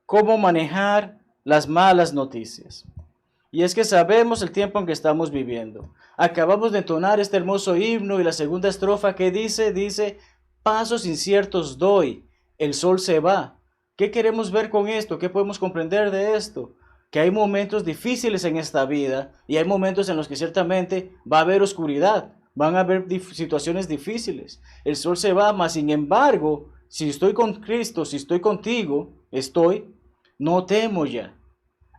¿Cómo manejar las malas noticias? Y es que sabemos el tiempo en que estamos viviendo. Acabamos de entonar este hermoso himno y la segunda estrofa que dice, pasos inciertos doy, el sol se va. ¿Qué queremos ver con esto? ¿Qué podemos comprender de esto? Que hay momentos difíciles en esta vida y hay momentos en los que ciertamente va a haber oscuridad, van a haber situaciones difíciles. El sol se va, mas sin embargo, si estoy con Cristo, si estoy contigo, no temo ya.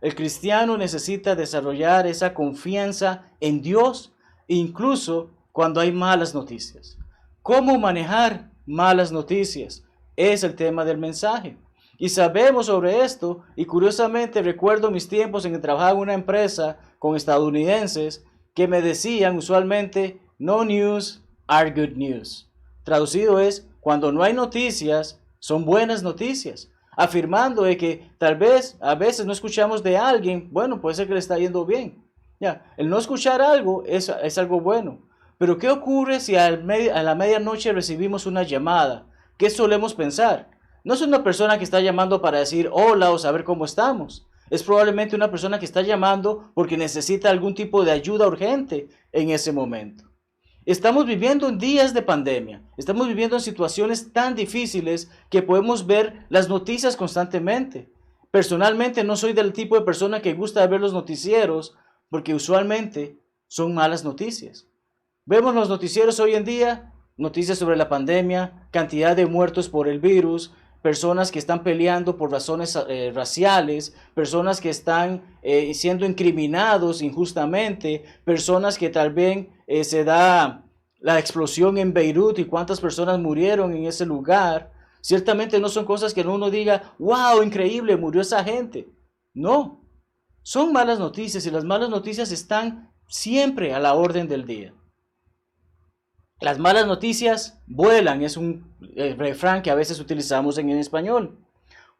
El cristiano necesita desarrollar esa confianza en Dios, incluso cuando hay malas noticias. ¿Cómo manejar malas noticias? Es el tema del mensaje. Y sabemos sobre esto, y curiosamente recuerdo mis tiempos en que trabajaba en una empresa con estadounidenses que me decían usualmente, no news are good news. Traducido es, cuando no hay noticias, son buenas noticias. Afirmando de que tal vez a veces no escuchamos de alguien, bueno, puede ser que le está yendo bien. Ya, el no escuchar algo es algo bueno. Pero ¿qué ocurre si a la medianoche recibimos una llamada? ¿Qué solemos pensar? No es una persona que está llamando para decir hola o saber cómo estamos. Es probablemente una persona que está llamando porque necesita algún tipo de ayuda urgente en ese momento. Estamos viviendo en días de pandemia, estamos viviendo en situaciones tan difíciles que podemos ver las noticias constantemente. Personalmente no soy del tipo de persona que gusta ver los noticieros porque usualmente son malas noticias. Vemos los noticieros hoy en día, noticias sobre la pandemia, cantidad de muertos por el virus, personas que están peleando por razones raciales, personas que están siendo incriminados injustamente, personas que tal vez se da la explosión en Beirut y cuántas personas murieron en ese lugar. Ciertamente no son cosas que uno diga, wow, increíble, murió esa gente. No, son malas noticias y las malas noticias están siempre a la orden del día. Las malas noticias vuelan, es un refrán que a veces utilizamos en español.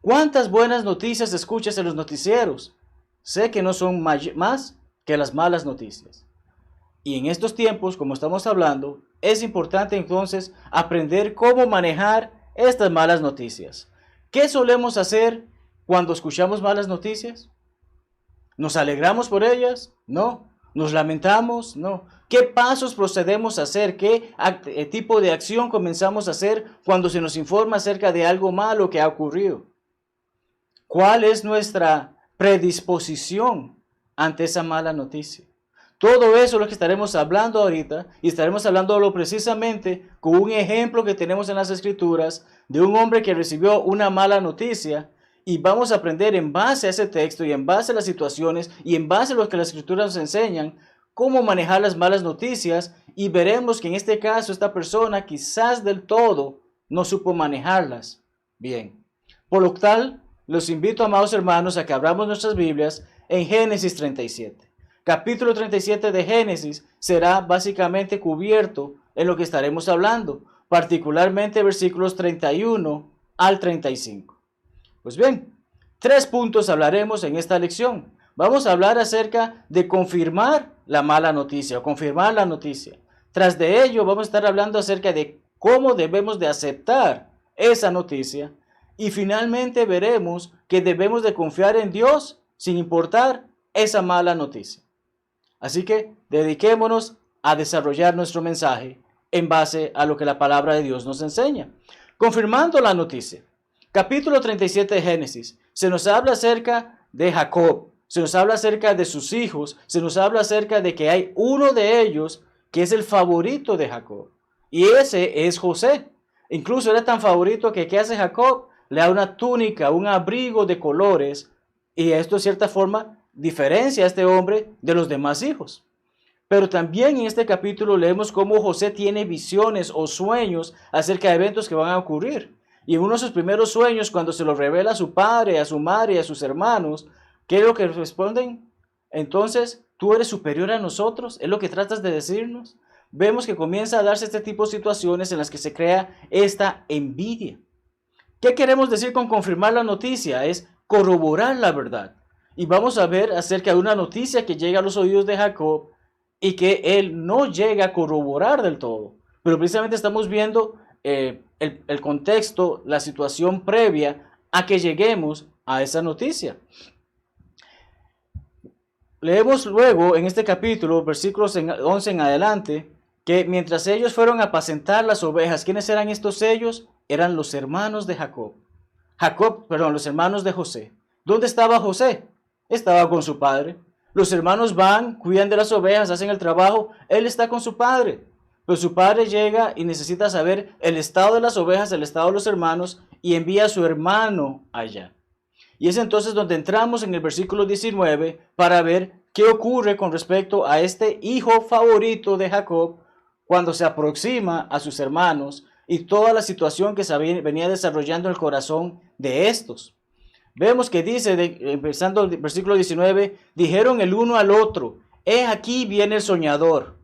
¿Cuántas buenas noticias escuchas en los noticieros? Sé que no son más que las malas noticias. Y en estos tiempos, como estamos hablando, es importante entonces aprender cómo manejar estas malas noticias. ¿Qué solemos hacer cuando escuchamos malas noticias? ¿Nos alegramos por ellas? No. ¿Nos lamentamos? No. ¿Qué pasos procedemos a hacer? ¿Qué tipo de acción comenzamos a hacer cuando se nos informa acerca de algo malo que ha ocurrido? ¿Cuál es nuestra predisposición ante esa mala noticia? Todo eso es lo que estaremos hablando ahorita y estaremos hablándolo precisamente con un ejemplo que tenemos en las Escrituras de un hombre que recibió una mala noticia y vamos a aprender en base a ese texto y en base a las situaciones y en base a lo que las Escrituras nos enseñan cómo manejar las malas noticias y veremos que en este caso esta persona quizás del todo no supo manejarlas bien. Por lo tal, los invito, amados hermanos, a que abramos nuestras Biblias en Génesis 37. Capítulo 37 de Génesis será básicamente cubierto en lo que estaremos hablando, particularmente versículos 31 al 35. Pues bien, 3 puntos hablaremos en esta lección. Vamos a hablar acerca de confirmar la mala noticia o confirmar la noticia. Tras de ello, vamos a estar hablando acerca de cómo debemos de aceptar esa noticia. Y finalmente veremos que debemos de confiar en Dios sin importar esa mala noticia. Así que dediquémonos a desarrollar nuestro mensaje en base a lo que la palabra de Dios nos enseña. Confirmando la noticia. Capítulo 37 de Génesis. Se nos habla acerca de Jacob. Se nos habla acerca de sus hijos. Se nos habla acerca de que hay uno de ellos que es el favorito de Jacob. Y ese es José. Incluso era tan favorito que ¿qué hace Jacob? Le da una túnica, un abrigo de colores. Y esto de cierta forma diferencia a este hombre de los demás hijos. Pero también en este capítulo leemos cómo José tiene visiones o sueños acerca de eventos que van a ocurrir. Y en uno de sus primeros sueños, cuando se lo revela a su padre, a su madre y a sus hermanos, ¿qué es lo que responden? Entonces, ¿tú eres superior a nosotros? ¿Es lo que tratas de decirnos? Vemos que comienza a darse este tipo de situaciones en las que se crea esta envidia. ¿Qué queremos decir con confirmar la noticia? Es corroborar la verdad. Y vamos a ver acerca de una noticia que llega a los oídos de Jacob y que él no llega a corroborar del todo. Pero precisamente estamos viendo el contexto, la situación previa a que lleguemos a esa noticia. Leemos luego en este capítulo, versículos 11 en adelante, que mientras ellos fueron a apacentar las ovejas, ¿quiénes eran estos ellos? Eran los hermanos de los hermanos de José. ¿Dónde estaba José? Estaba con su padre. Los hermanos van, cuidan de las ovejas, hacen el trabajo, él está con su padre. Pero su padre llega y necesita saber el estado de las ovejas, el estado de los hermanos, y envía a su hermano allá. Y es entonces donde entramos en el versículo 19 para ver qué ocurre con respecto a este hijo favorito de Jacob cuando se aproxima a sus hermanos y toda la situación que se venía desarrollando en el corazón de estos. Vemos que dice, empezando el versículo 19, dijeron el uno al otro, he aquí viene el soñador.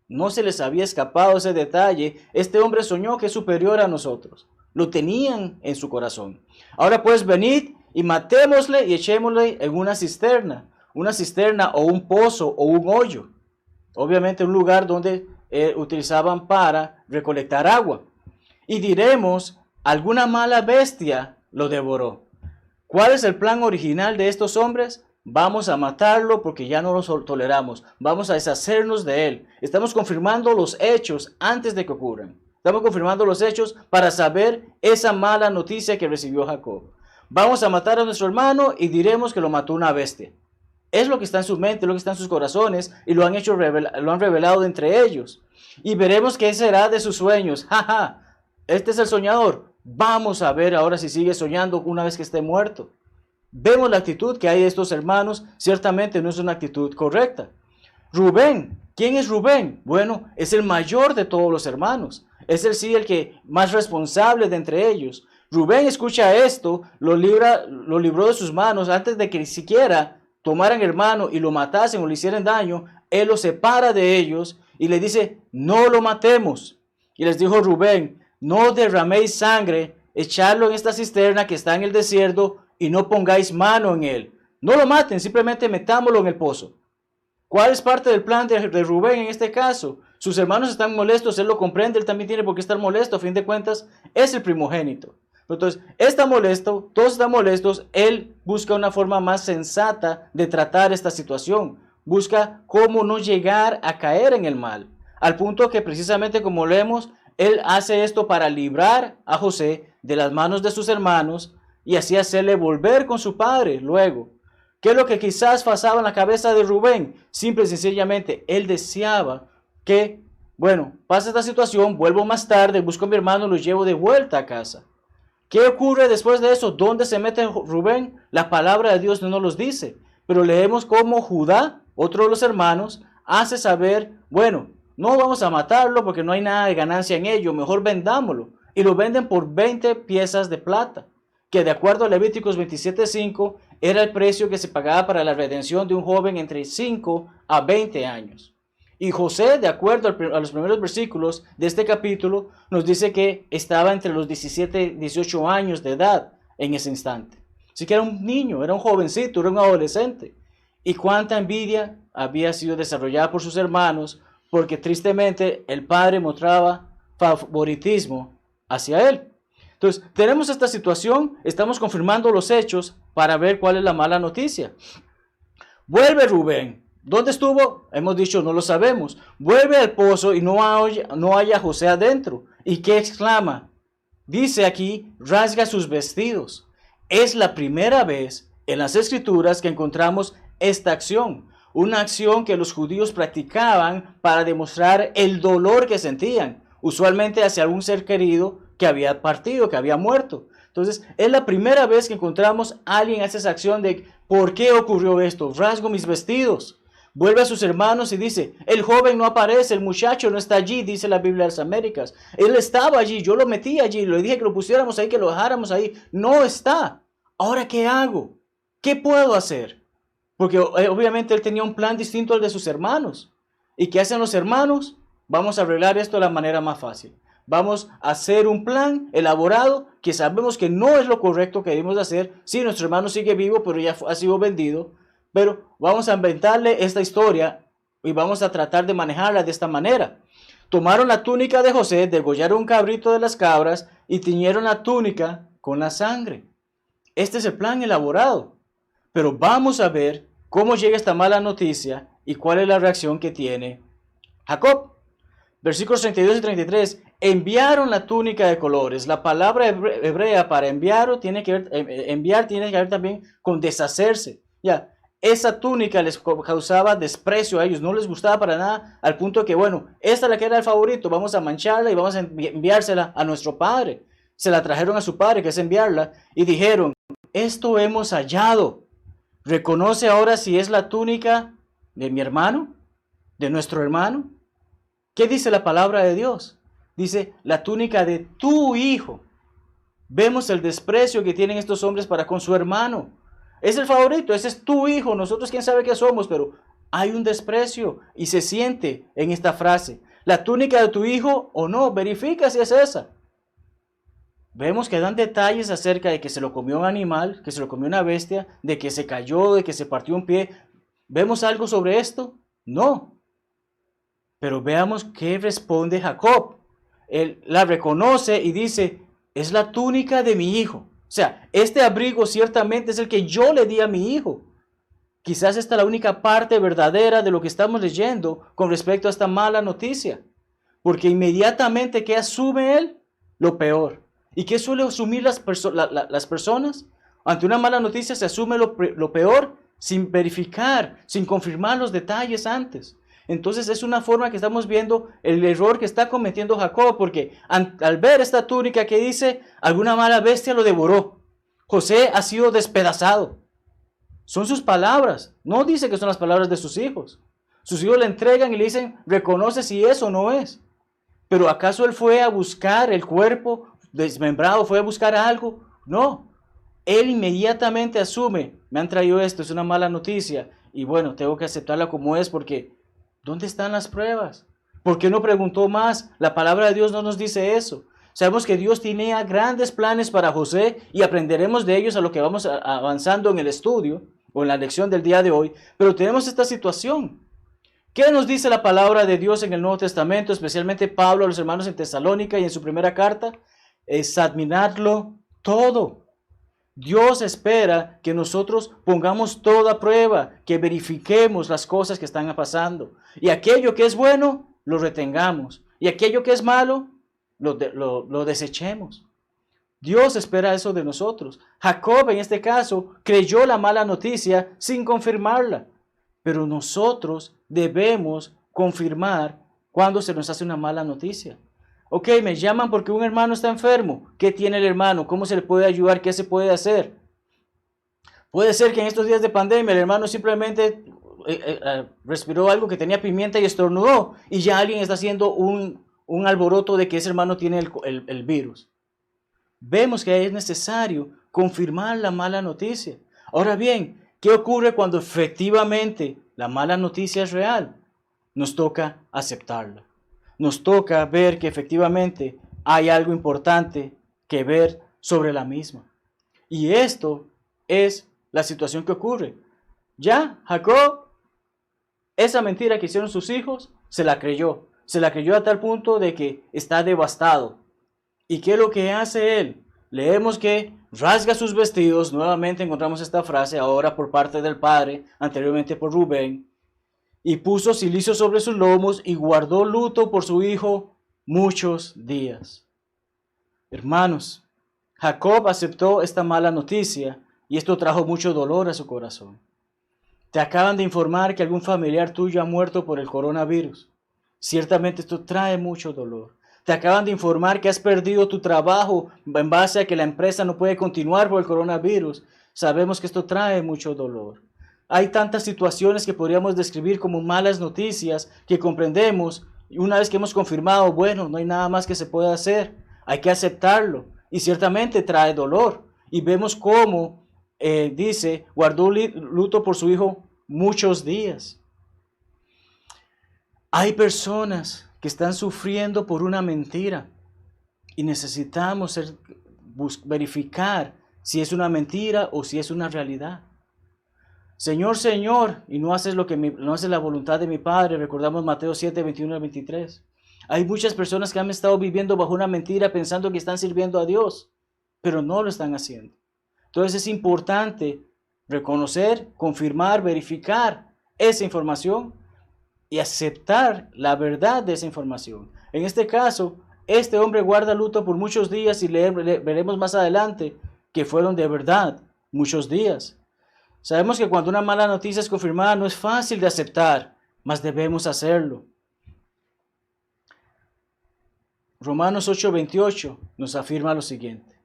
No se les había escapado ese detalle, este hombre soñó que es superior a nosotros. Lo tenían en su corazón. Ahora pues venid y matémosle y echémosle en una cisterna o un pozo o un hoyo. Obviamente un lugar donde utilizaban para recolectar agua. Y diremos, alguna mala bestia lo devoró. ¿Cuál es el plan original de estos hombres? Vamos a matarlo porque ya no lo toleramos. Vamos a deshacernos de él. Estamos confirmando los hechos antes de que ocurran. Estamos confirmando los hechos para saber esa mala noticia que recibió Jacob. Vamos a matar a nuestro hermano y diremos que lo mató una bestia. Es lo que está en su mente, lo que está en sus corazones y lo han revelado entre ellos. Y veremos qué será de sus sueños. Este es el soñador. Vamos a ver ahora si sigue soñando una vez que esté muerto. Vemos la actitud que hay de estos hermanos. Ciertamente no es una actitud correcta. Rubén. ¿Quién es Rubén? Bueno, es el mayor de todos los hermanos. Es el que más responsable de entre ellos. Rubén escucha esto, lo libró de sus manos antes de que ni siquiera tomaran hermano y lo matasen o le hicieran daño. Él los separa de ellos y le dice, no lo matemos. Y les dijo Rubén, no derraméis sangre, echadlo en esta cisterna que está en el desierto y no pongáis mano en él. No lo maten, simplemente metámoslo en el pozo. ¿Cuál es parte del plan de Rubén en este caso? Sus hermanos están molestos, él lo comprende, él también tiene por qué estar molesto, a fin de cuentas es el primogénito. Entonces, está molesto, todos están molestos, él busca una forma más sensata de tratar esta situación. Busca cómo no llegar a caer en el mal. Al punto que precisamente como leemos, él hace esto para librar a José de las manos de sus hermanos y así hacerle volver con su padre luego. ¿Qué es lo que quizás pasaba en la cabeza de Rubén? Simple y sencillamente, él deseaba que, pasa esta situación, vuelvo más tarde, busco a mi hermano, lo llevo de vuelta a casa. ¿Qué ocurre después de eso? ¿Dónde se mete Rubén? La palabra de Dios no nos los dice, pero leemos cómo Judá, otro de los hermanos, hace saber, no vamos a matarlo porque no hay nada de ganancia en ello, mejor vendámoslo. Y lo venden por 20 piezas de plata, que de acuerdo a Levíticos 27:5 era el precio que se pagaba para la redención de un joven entre 5 a 20 años. Y José, de acuerdo a los primeros versículos de este capítulo, nos dice que estaba entre los 17 y 18 años de edad en ese instante. Así que era un niño, era un jovencito, era un adolescente. Y cuánta envidia había sido desarrollada por sus hermanos, porque tristemente el padre mostraba favoritismo hacia él. Entonces, tenemos esta situación, estamos confirmando los hechos para ver cuál es la mala noticia. Vuelve Rubén. ¿Dónde estuvo? Hemos dicho, no lo sabemos. Vuelve al pozo y no haya a José adentro. ¿Y qué exclama? Dice aquí, rasga sus vestidos. Es la primera vez en las Escrituras que encontramos esta acción. Una acción que los judíos practicaban para demostrar el dolor que sentían, usualmente hacia algún ser querido que había partido, que había muerto. Entonces, es la primera vez que encontramos a alguien hace esa acción de ¿por qué ocurrió esto? Rasgo mis vestidos. Vuelve a sus hermanos y dice, el joven no aparece, el muchacho no está allí, dice la Biblia de las Américas. Él estaba allí, yo lo metí allí, le dije que lo pusiéramos ahí, que lo dejáramos ahí. No está. ¿Ahora qué hago? ¿Qué puedo hacer? Porque obviamente él tenía un plan distinto al de sus hermanos. ¿Y qué hacen los hermanos? Vamos a arreglar esto de la manera más fácil. Vamos a hacer un plan elaborado que sabemos que no es lo correcto que debemos hacer. Sí, nuestro hermano sigue vivo, pero ya ha sido vendido. Pero vamos a inventarle esta historia y vamos a tratar de manejarla de esta manera. Tomaron la túnica de José, degollaron un cabrito de las cabras y tiñeron la túnica con la sangre. Este es el plan elaborado. Pero vamos a ver cómo llega esta mala noticia y cuál es la reacción que tiene Jacob. Versículos 32 y 33. Enviaron la túnica de colores. La palabra hebrea para enviar tiene que ver también con deshacerse. Ya, esa túnica les causaba desprecio a ellos, no les gustaba para nada, al punto que, bueno, esta es la que era el favorito, vamos a mancharla y vamos a enviársela a nuestro padre. Se la trajeron a su padre, que es enviarla, y dijeron, esto hemos hallado. ¿Reconoce ahora si es la túnica de mi hermano? ¿De nuestro hermano? ¿Qué dice la palabra de Dios? Dice, la túnica de tu hijo. Vemos el desprecio que tienen estos hombres para con su hermano. Es el favorito, ese es tu hijo, nosotros quién sabe qué somos, pero hay un desprecio y se siente en esta frase. La túnica de tu hijo o no, verifica si es esa. Vemos que dan detalles acerca de que se lo comió un animal, que se lo comió una bestia, de que se cayó, de que se partió un pie. ¿Vemos algo sobre esto? No. Pero veamos qué responde Jacob. Él la reconoce y dice, es la túnica de mi hijo. O sea, este abrigo ciertamente es el que yo le di a mi hijo. Quizás esta es la única parte verdadera de lo que estamos leyendo con respecto a esta mala noticia. Porque inmediatamente, ¿qué asume él? Lo peor. ¿Y qué suele asumir las personas? Ante una mala noticia se asume lo peor sin verificar, sin confirmar los detalles antes. Entonces es una forma que estamos viendo el error que está cometiendo Jacob, porque al ver esta túnica que dice, alguna mala bestia lo devoró. José ha sido despedazado. Son sus palabras, no dice que son las palabras de sus hijos. Sus hijos le entregan y le dicen, reconoce si es o no es. Pero ¿acaso él fue a buscar el cuerpo desmembrado, fue a buscar algo? No, él inmediatamente asume, me han traído esto, es una mala noticia, y bueno, tengo que aceptarla como es porque ¿dónde están las pruebas? ¿Por qué no preguntó más? La palabra de Dios no nos dice eso. Sabemos que Dios tenía grandes planes para José y aprenderemos de ellos a lo que vamos avanzando en el estudio o en la lección del día de hoy, pero tenemos esta situación. ¿Qué nos dice la palabra de Dios en el Nuevo Testamento, especialmente Pablo a los hermanos en Tesalónica y en su primera carta? Examinarlo todo. Dios espera que nosotros pongamos toda prueba, que verifiquemos las cosas que están pasando. Y aquello que es bueno, lo retengamos. Y aquello que es malo, lo desechemos. Dios espera eso de nosotros. Jacob en este caso creyó la mala noticia sin confirmarla. Pero nosotros debemos confirmar cuando se nos hace una mala noticia. Ok, me llaman porque un hermano está enfermo. ¿Qué tiene el hermano? ¿Cómo se le puede ayudar? ¿Qué se puede hacer? Puede ser que en estos días de pandemia el hermano simplemente respiró algo que tenía pimienta y estornudó y ya alguien está haciendo un alboroto de que ese hermano tiene el virus. Vemos que es necesario confirmar la mala noticia. Ahora bien, ¿qué ocurre cuando efectivamente la mala noticia es real? Nos toca aceptarla. Nos toca ver que efectivamente hay algo importante que ver sobre la misma. Y esto es la situación que ocurre. Ya Jacob, esa mentira que hicieron sus hijos, se la creyó. Se la creyó a tal punto de que está devastado. ¿Y qué es lo que hace él? Leemos que rasga sus vestidos. Nuevamente encontramos esta frase ahora por parte del padre, anteriormente por Rubén. Y puso cilicio sobre sus lomos y guardó luto por su hijo muchos días. Hermanos, Jacob aceptó esta mala noticia y esto trajo mucho dolor a su corazón. Te acaban de informar que algún familiar tuyo ha muerto por el coronavirus. Ciertamente esto trae mucho dolor. Te acaban de informar que has perdido tu trabajo en base a que la empresa no puede continuar por el coronavirus. Sabemos que esto trae mucho dolor. Hay tantas situaciones que podríamos describir como malas noticias que comprendemos y una vez que hemos confirmado, bueno, no hay nada más que se pueda hacer, hay que aceptarlo y ciertamente trae dolor. Y vemos cómo dice, guardó luto por su hijo muchos días. Hay personas que están sufriendo por una mentira y necesitamos verificar si es una mentira o si es una realidad. Señor, Señor, y no haces no haces la voluntad de mi Padre. Recordamos Mateo 7, 21 al 23. Hay muchas personas que han estado viviendo bajo una mentira pensando que están sirviendo a Dios, pero no lo están haciendo. Entonces es importante reconocer, confirmar, verificar esa información y aceptar la verdad de esa información. En este caso, este hombre guarda luto por muchos días y veremos más adelante que fueron de verdad muchos días. Sabemos que cuando una mala noticia es confirmada no es fácil de aceptar, mas debemos hacerlo. Romanos 8:28 nos afirma lo siguiente.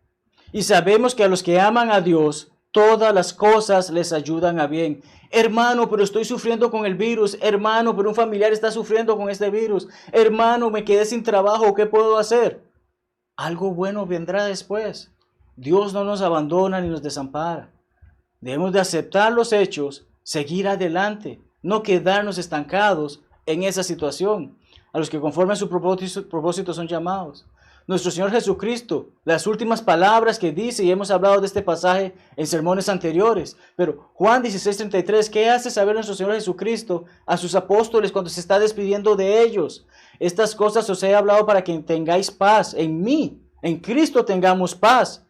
Y sabemos que a los que aman a Dios, todas las cosas les ayudan a bien. Hermano, pero estoy sufriendo con el virus. Hermano, pero un familiar está sufriendo con este virus. Hermano, me quedé sin trabajo. ¿Qué puedo hacer? Algo bueno vendrá después. Dios no nos abandona ni nos desampara. Debemos de aceptar los hechos, seguir adelante, no quedarnos estancados en esa situación. A los que conforme a su propósito son llamados. Nuestro Señor Jesucristo, las últimas palabras que dice, y hemos hablado de este pasaje en sermones anteriores, pero Juan 16:33, ¿qué hace saber nuestro Señor Jesucristo a sus apóstoles cuando se está despidiendo de ellos? Estas cosas os he hablado para que tengáis paz en mí, en Cristo tengamos paz.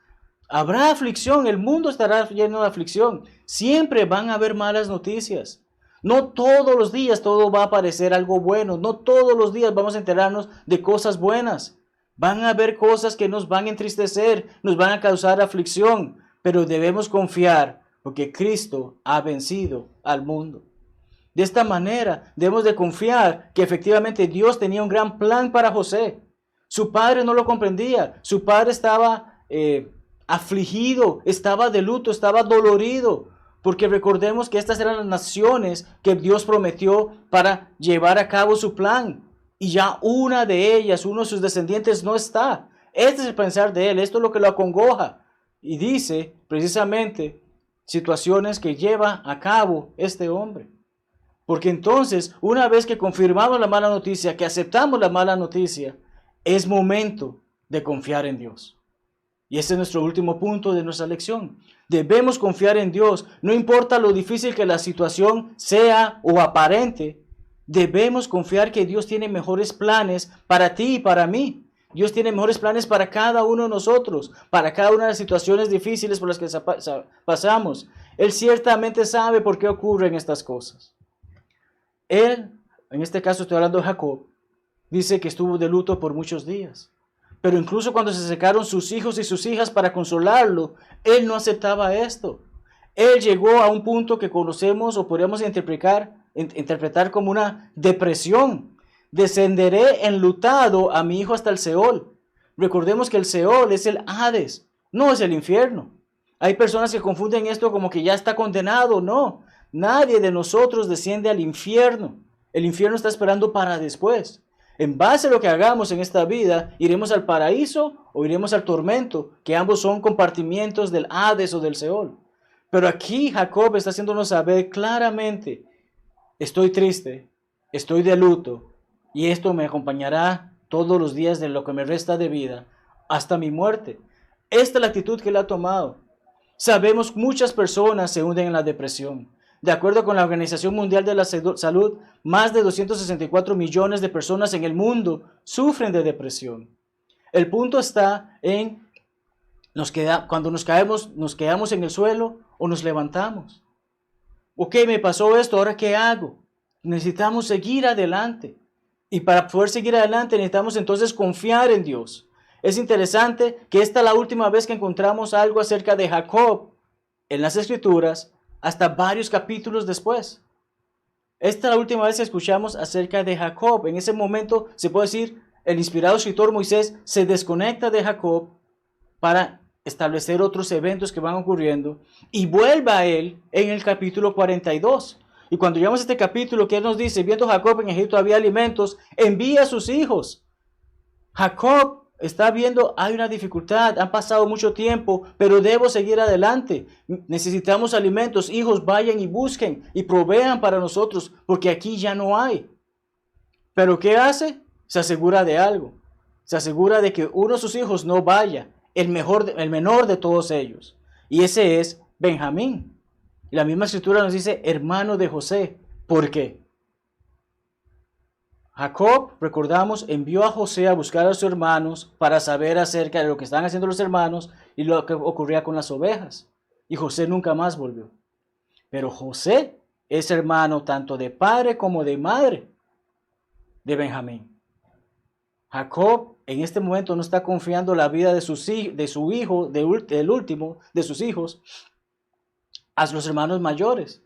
Habrá aflicción, el mundo estará lleno de aflicción. Siempre van a haber malas noticias. No todos los días todo va a parecer algo bueno. No todos los días vamos a enterarnos de cosas buenas. Van a haber cosas que nos van a entristecer, nos van a causar aflicción. Pero debemos confiar porque Cristo ha vencido al mundo. De esta manera debemos de confiar que efectivamente Dios tenía un gran plan para José. Su padre no lo comprendía. Su padre estaba afligido, estaba de luto, estaba dolorido, porque recordemos que estas eran las naciones que Dios prometió para llevar a cabo su plan, y ya una de ellas, uno de sus descendientes no está. Este es el pensar de él, esto es lo que lo acongoja, y dice precisamente situaciones que lleva a cabo este hombre. Porque entonces, una vez que confirmamos la mala noticia, que aceptamos la mala noticia, es momento de confiar en Dios. Y ese es nuestro último punto de nuestra lección. Debemos confiar en Dios. No importa lo difícil que la situación sea o aparente, debemos confiar que Dios tiene mejores planes para ti y para mí. Dios tiene mejores planes para cada uno de nosotros, para cada una de las situaciones difíciles por las que pasamos. Él ciertamente sabe por qué ocurren estas cosas. Él, en este caso estoy hablando de Jacob, dice que estuvo de luto por muchos días. Pero incluso cuando se acercaron sus hijos y sus hijas para consolarlo, él no aceptaba esto. Él llegó a un punto que conocemos o podríamos interpretar como una depresión. Descenderé enlutado a mi hijo hasta el Seol. Recordemos que el Seol es el Hades, no es el infierno. Hay personas que confunden esto como que ya está condenado. No, nadie de nosotros desciende al infierno. El infierno está esperando para después. En base a lo que hagamos en esta vida, iremos al paraíso o iremos al tormento, que ambos son compartimientos del Hades o del Seol. Pero aquí Jacob está haciéndonos saber claramente, estoy triste, estoy de luto, y esto me acompañará todos los días de lo que me resta de vida, hasta mi muerte. Esta es la actitud que él ha tomado. Sabemos muchas personas se hunden en la depresión. De acuerdo con la Organización Mundial de la Salud, más de 264 millones de personas en el mundo sufren de depresión. El punto está en cuando nos quedamos en el suelo o nos levantamos. Ok, me pasó esto, ¿ahora qué hago? Necesitamos seguir adelante. Y para poder seguir adelante necesitamos entonces confiar en Dios. Es interesante que esta es la última vez que encontramos algo acerca de Jacob en las Escrituras, hasta varios capítulos después. Esta es la última vez que escuchamos acerca de Jacob. En ese momento, se puede decir, el inspirado escritor Moisés se desconecta de Jacob para establecer otros eventos que van ocurriendo y vuelve a él en el capítulo 42. Y cuando llegamos a este capítulo, que él nos dice, viendo Jacob en Egipto había alimentos, envía a sus hijos. Jacob está viendo, hay una dificultad, han pasado mucho tiempo, pero debo seguir adelante. Necesitamos alimentos, hijos, vayan y busquen y provean para nosotros, porque aquí ya no hay. Pero ¿qué hace? Se asegura de algo. Se asegura de que uno de sus hijos no vaya, el menor de todos ellos. Y ese es Benjamín. Y la misma escritura nos dice hermano de José. ¿Por qué? Jacob, recordamos, envió a José a buscar a sus hermanos para saber acerca de lo que estaban haciendo los hermanos y lo que ocurría con las ovejas. Y José nunca más volvió. Pero José es hermano tanto de padre como de madre de Benjamín. Jacob en este momento no está confiando la vida de su hijo, del último de sus hijos, a los hermanos mayores.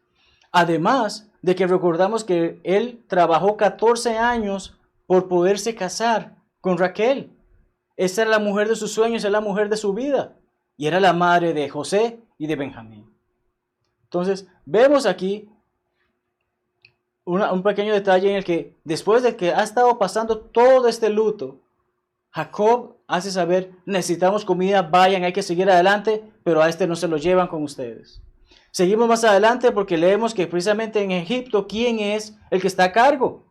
Además de que recordamos que él trabajó 14 años por poderse casar con Raquel. Esa era la mujer de sus sueños, era la mujer de su vida. Y era la madre de José y de Benjamín. Entonces, vemos aquí un pequeño detalle en el que después de que ha estado pasando todo este luto, Jacob hace saber, necesitamos comida, vayan, hay que seguir adelante, pero a este no se lo llevan con ustedes. Seguimos más adelante porque leemos que precisamente en Egipto, ¿quién es el que está a cargo?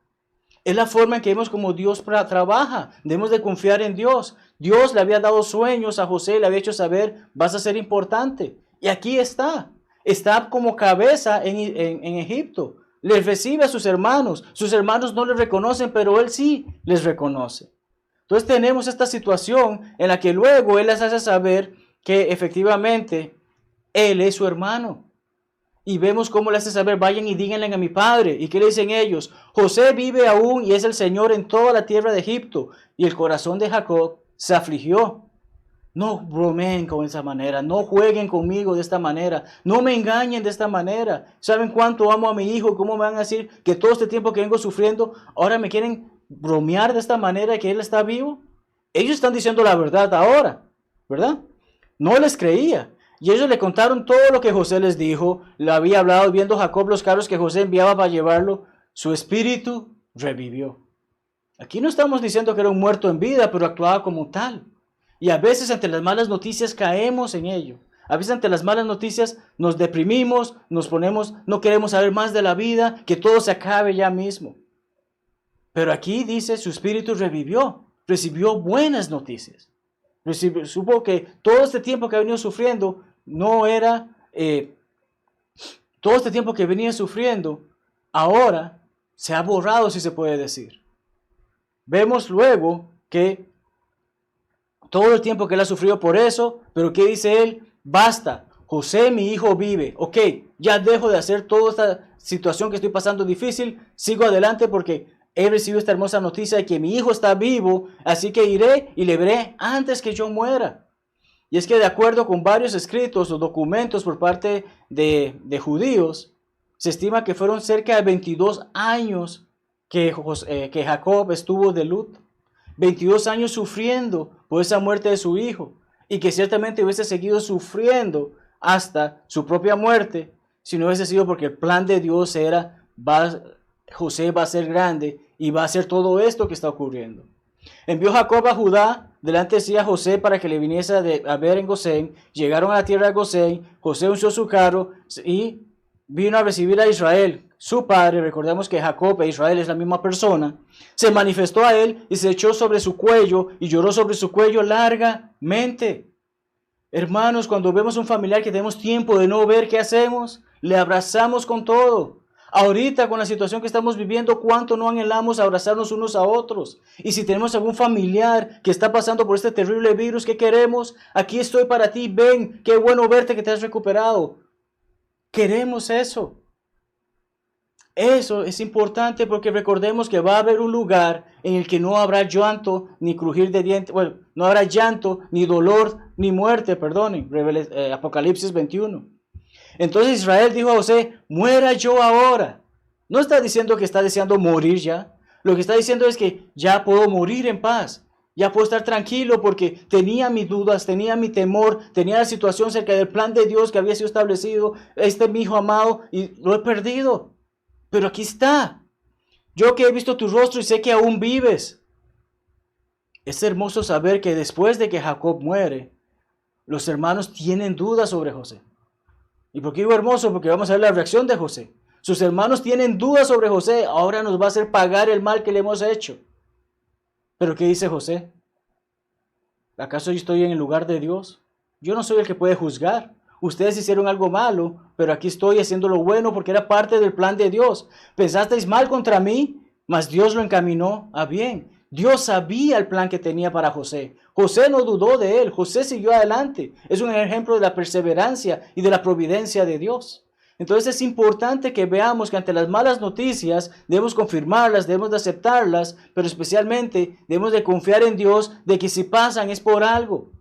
Es la forma en que vemos como Dios trabaja. Debemos de confiar en Dios. Dios le había dado sueños a José, le había hecho saber, vas a ser importante. Y aquí está. Está como cabeza en Egipto. Les recibe a sus hermanos. Sus hermanos no les reconocen, pero él sí les reconoce. Entonces tenemos esta situación en la que luego él les hace saber que efectivamente él es su hermano. Y vemos cómo le hace saber, vayan y díganle a mi padre. ¿Y qué le dicen ellos? José vive aún y es el Señor en toda la tierra de Egipto. Y el corazón de Jacob se afligió. No bromeen con esa manera, no jueguen conmigo de esta manera, no me engañen de esta manera. ¿Saben cuánto amo a mi hijo? ¿Cómo me van a decir que todo este tiempo que vengo sufriendo, ahora me quieren bromear de esta manera que él está vivo? Ellos están diciendo la verdad ahora, ¿verdad? No les creía. Y ellos le contaron todo lo que José les dijo. Le había hablado, viendo Jacob los carros que José enviaba para llevarlo. Su espíritu revivió. Aquí no estamos diciendo que era un muerto en vida, pero actuaba como tal. Y a veces ante las malas noticias caemos en ello. A veces ante las malas noticias nos deprimimos, nos ponemos, no queremos saber más de la vida, que todo se acabe ya mismo. Pero aquí dice, su espíritu revivió, recibió buenas noticias. Supo que todo este tiempo que ha venido sufriendo no era, todo este tiempo que venía sufriendo, ahora se ha borrado, si se puede decir. Vemos luego que todo el tiempo que él ha sufrido por eso, pero ¿qué dice él? Basta, José mi hijo vive. Ok, ya dejo de hacer toda esta situación que estoy pasando difícil, sigo adelante porque he recibido esta hermosa noticia de que mi hijo está vivo, así que iré y le veré antes que yo muera. Y es que de acuerdo con varios escritos o documentos por parte de judíos, se estima que fueron cerca de 22 años que Jacob estuvo de luto. 22 años sufriendo por esa muerte de su hijo, y que ciertamente hubiese seguido sufriendo hasta su propia muerte, si no hubiese sido porque el plan de Dios era, José va a ser grande y va a hacer todo esto que está ocurriendo. Envió Jacob a Judá delante de sí a José para que le viniese a ver en Gosén. Llegaron a la tierra de Gosén, José unció su carro y vino a recibir a Israel. Su padre, recordemos que Jacob e Israel es la misma persona, se manifestó a él y se echó sobre su cuello y lloró sobre su cuello largamente. Hermanos, cuando vemos un familiar que tenemos tiempo de no ver, ¿qué hacemos? Le abrazamos con todo. Ahorita con la situación que estamos viviendo, ¿cuánto no anhelamos abrazarnos unos a otros? Y si tenemos algún familiar que está pasando por este terrible virus, ¿qué queremos? Aquí estoy para ti, ven, qué bueno verte que te has recuperado. Queremos eso. Eso es importante porque recordemos que va a haber un lugar en el que no habrá llanto ni crujir de dientes, bueno, no habrá llanto ni dolor ni muerte, perdonen, Apocalipsis 21. Entonces Israel dijo a José, muera yo ahora. No está diciendo que está deseando morir ya. Lo que está diciendo es que ya puedo morir en paz. Ya puedo estar tranquilo porque tenía mis dudas, tenía mi temor, tenía la situación cerca del plan de Dios que había sido establecido. Este es mi hijo amado y lo he perdido. Pero aquí está. Yo que he visto tu rostro y sé que aún vives. Es hermoso saber que después de que Jacob muere, los hermanos tienen dudas sobre José. ¿Y por qué digo hermoso? Porque vamos a ver la reacción de José. Sus hermanos tienen dudas sobre José. Ahora nos va a hacer pagar el mal que le hemos hecho. ¿Pero qué dice José? ¿Acaso yo estoy en el lugar de Dios? Yo no soy el que puede juzgar. Ustedes hicieron algo malo, pero aquí estoy haciendo lo bueno porque era parte del plan de Dios. Pensasteis mal contra mí, mas Dios lo encaminó a bien. Dios sabía el plan que tenía para José. José no dudó de él, José siguió adelante. Es un ejemplo de la perseverancia y de la providencia de Dios. Entonces es importante que veamos que ante las malas noticias debemos confirmarlas, debemos de aceptarlas, pero especialmente debemos de confiar en Dios de que si pasan es por algo.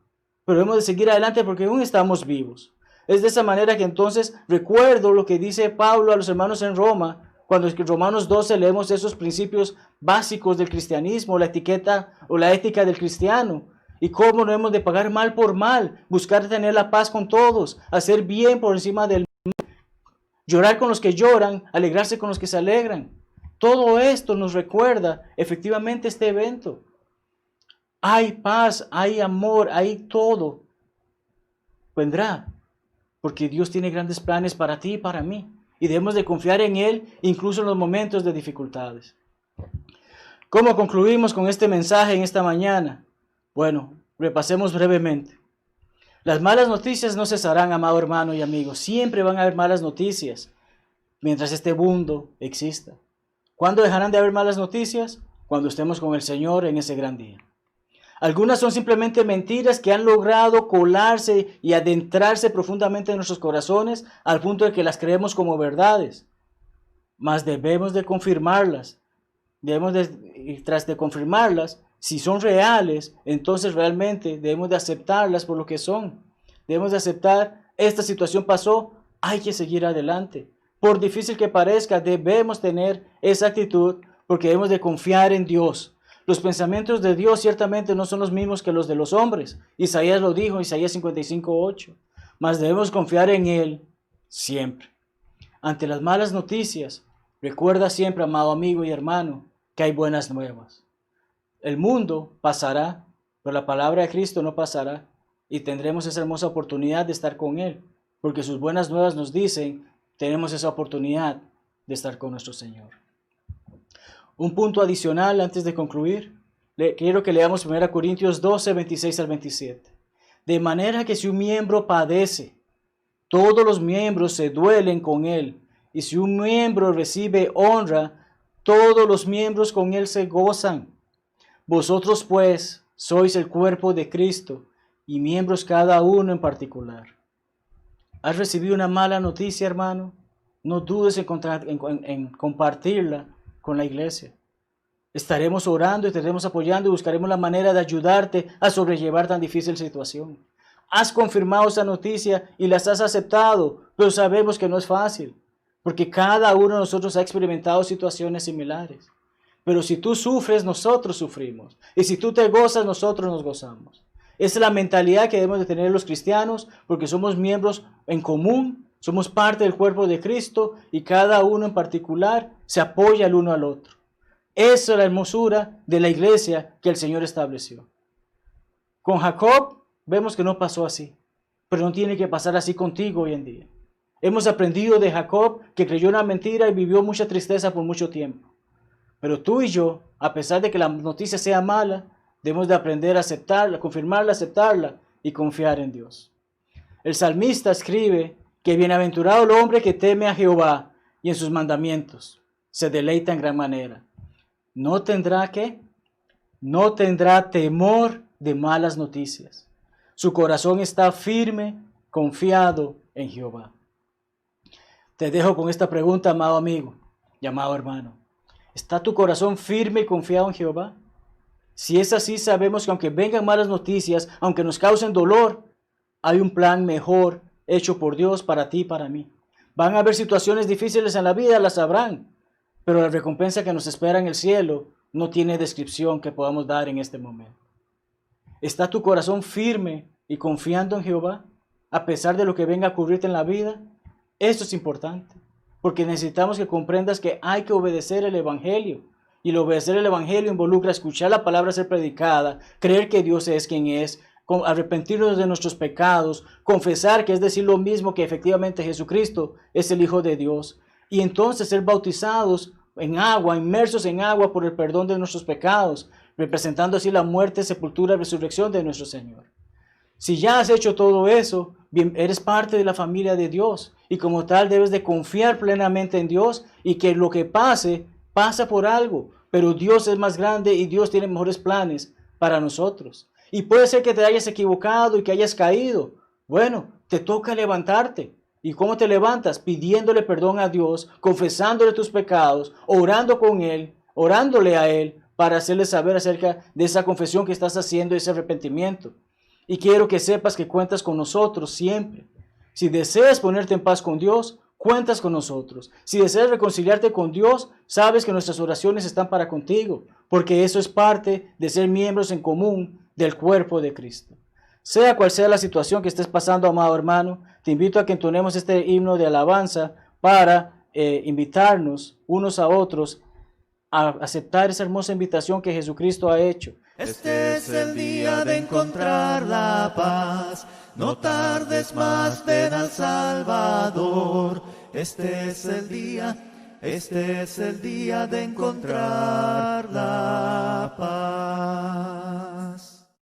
Pero debemos de seguir adelante porque aún estamos vivos. Es de esa manera que entonces recuerdo lo que dice Pablo a los hermanos en Roma, cuando en Romanos 12 leemos esos principios básicos del cristianismo, la etiqueta o la ética del cristiano, y cómo no hemos de pagar mal por mal, buscar tener la paz con todos, hacer bien por encima del mal, llorar con los que lloran, alegrarse con los que se alegran. Todo esto nos recuerda efectivamente este evento. Hay paz, hay amor, hay todo. Vendrá, porque Dios tiene grandes planes para ti y para mí. Y debemos de confiar en Él incluso en los momentos de dificultades. ¿Cómo concluimos con este mensaje en esta mañana? Bueno, repasemos brevemente. Las malas noticias no cesarán, amado hermano y amigo. Siempre van a haber malas noticias mientras este mundo exista. ¿Cuándo dejarán de haber malas noticias? Cuando estemos con el Señor en ese gran día. Algunas son simplemente mentiras que han logrado colarse y adentrarse profundamente en nuestros corazones al punto de que las creemos como verdades. Mas debemos de confirmarlas. Tras de confirmarlas, si son reales, entonces realmente debemos de aceptarlas por lo que son. Debemos de aceptar, esta situación pasó, hay que seguir adelante. Por difícil que parezca, debemos tener esa actitud porque debemos de confiar en Dios. Los pensamientos de Dios ciertamente no son los mismos que los de los hombres. Isaías lo dijo, Isaías 55:8. Mas debemos confiar en Él siempre. Ante las malas noticias, recuerda siempre, amado amigo y hermano, que hay buenas nuevas. El mundo pasará, pero la palabra de Cristo no pasará y tendremos esa hermosa oportunidad de estar con Él, porque sus buenas nuevas nos dicen, tenemos esa oportunidad de estar con nuestro Señor. Un punto adicional antes de concluir, quiero que leamos 1 Corintios 12, 26 al 27. De manera que si un miembro padece, todos los miembros se duelen con él, y si un miembro recibe honra, todos los miembros con él se gozan. Vosotros pues sois el cuerpo de Cristo, y miembros cada uno en particular. ¿Has recibido una mala noticia, hermano? No dudes en compartirla con la iglesia. Estaremos orando, estaremos apoyando y buscaremos la manera de ayudarte a sobrellevar tan difícil situación. Has confirmado esa noticia y las has aceptado, pero sabemos que no es fácil, porque cada uno de nosotros ha experimentado situaciones similares. Pero si tú sufres, nosotros sufrimos. Y si tú te gozas, nosotros nos gozamos. Esa es la mentalidad que debemos de tener los cristianos, porque somos miembros en común, somos parte del cuerpo de Cristo y cada uno en particular se apoya el uno al otro. Esa es la hermosura de la iglesia que el Señor estableció. Con Jacob vemos que no pasó así, pero no tiene que pasar así contigo hoy en día. Hemos aprendido de Jacob que creyó una mentira y vivió mucha tristeza por mucho tiempo. Pero tú y yo, a pesar de que la noticia sea mala, debemos de aprender a aceptarla, confirmarla, aceptarla y confiar en Dios. El salmista escribe que bienaventurado el hombre que teme a Jehová y en sus mandamientos se deleita en gran manera. No tendrá temor de malas noticias. Su corazón está firme, confiado en Jehová. Te dejo con esta pregunta, amado amigo y amado hermano. ¿Está tu corazón firme y confiado en Jehová? Si es así, sabemos que aunque vengan malas noticias, aunque nos causen dolor, hay un plan mejor hecho por Dios para ti y para mí. Van a haber situaciones difíciles en la vida, las habrán, pero la recompensa que nos espera en el cielo no tiene descripción que podamos dar en este momento. ¿Está tu corazón firme y confiando en Jehová a pesar de lo que venga a ocurrirte en la vida? Esto es importante, porque necesitamos que comprendas que hay que obedecer el Evangelio. Y el obedecer el Evangelio involucra escuchar la palabra ser predicada, creer que Dios es quien es, arrepentirnos de nuestros pecados, confesar que es decir lo mismo que efectivamente Jesucristo es el Hijo de Dios, y entonces ser bautizados en agua, inmersos en agua por el perdón de nuestros pecados, representando así la muerte, sepultura y resurrección de nuestro Señor. Si ya has hecho todo eso, bien, eres parte de la familia de Dios y como tal debes de confiar plenamente en Dios y que lo que pase, pasa por algo, pero Dios es más grande y Dios tiene mejores planes para nosotros. Y puede ser que te hayas equivocado y que hayas caído. Bueno, te toca levantarte. ¿Y cómo te levantas? Pidiéndole perdón a Dios, confesándole tus pecados, orando con Él, orándole a Él para hacerle saber acerca de esa confesión que estás haciendo, ese arrepentimiento. Y quiero que sepas que cuentas con nosotros siempre. Si deseas ponerte en paz con Dios, cuentas con nosotros. Si deseas reconciliarte con Dios, sabes que nuestras oraciones están para contigo, porque eso es parte de ser miembros en común del cuerpo de Cristo. Sea cual sea la situación que estés pasando, amado hermano, te invito a que entonemos este himno de alabanza para invitarnos unos a otros a aceptar esa hermosa invitación que Jesucristo ha hecho. Este es el día de encontrar la paz, no tardes más, ven al Salvador. Este es el día de encontrar la paz.